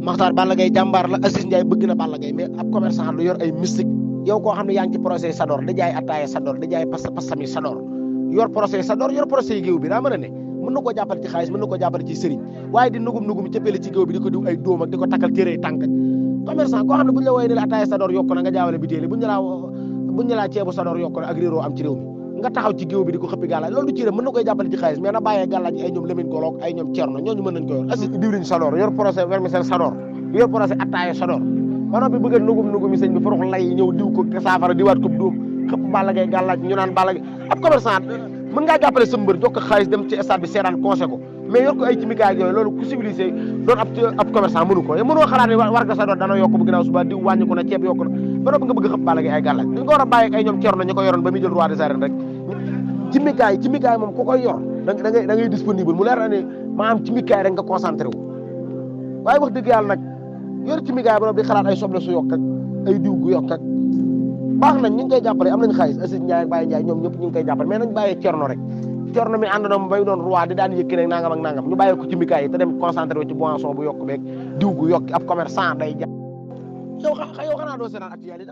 Makhtar Balla Gaye jàmbaar la Aziz Ndiaye bëgg na Balla Gaye mais ab commerçant lu yor ay mystique yow koo xam ne yaa ngi ci procès Sador di jaay attaaya Sador di jaay pasami Sador yor procès Sador yor procès yi géew bi daa mën a ne mën na koo jàppale ci xaalis mën na koo jàppale ci sëriñ waaye di nugum cëppale ci géew bi di ko diw ay dóom ak di ko takkal téere tànk commerçant koo xam ne bu ñu la wooyee ne la attaaya Sador yokku na nga jaawale bitéeli bu ñu laa ceebu Sador yokku na ak réeroo am ci réew mi nga taxaw ci géew bi di ko xëppi gàllaaj loolu du ci rek mën na koy jàppale ci xaalis mais na bàyyee gàllaaj ay ñoom Lamine Goloog ay ñoom Cerno ñooñu mën nañ ko yor asi diwliñ Sador yor procès vermicelle Sador yor procès attaaya Sador ba bi bëgg a nugum yi sëñ bi forox lay ñëw diw ko saafara diwaat ko dóom xëpp Balla Gaye gàllaaj ñu naan Balla Gaye ab commerçant mën ngaa jàppale sa mbër jox ko xaalis dem ci stade bi seetaan conseil ko mais yor ko ay cimikaay ak yooyu loolu ku civilisé doon ab commerçant mënu ko mënoo xalaat ne war nga Sador dana yokk bu ginnaaw suba diw wàññi ko na ceeb yokk na ba nga bëgg xëpp Balla Gaye ay gàllaaj dañ ko war a bàyyi ak ay ñoom Cerno ñu ko yoroon ba muy jël roi des arènes rek cimikaay moom ku koy yor da ngay disponible mu leer na ne maanaam cimikaay rek nga concentré wu waaye wax dëgg yàlla nag yor cimikaay ba di xalaat ay soble su yokk ak ay diw gu yokk ak baax nañ ñu ngi koy jàppale am nañ xaalis Aziz Ndiaye ak Baye Ndiaye ñoom ñëpp ñu ngi koy jàppale mais nañ bàyyee Cerno rek Cerno mi ànd na bay doon roi di daan yëkki rek nangam ak nangam ñu bàyyee ko cimikaay yi te dem concentré wu ci boisson bu yokk beeg diw gu yokk ab commerçant day ja yow xanaa doo seetaan actualité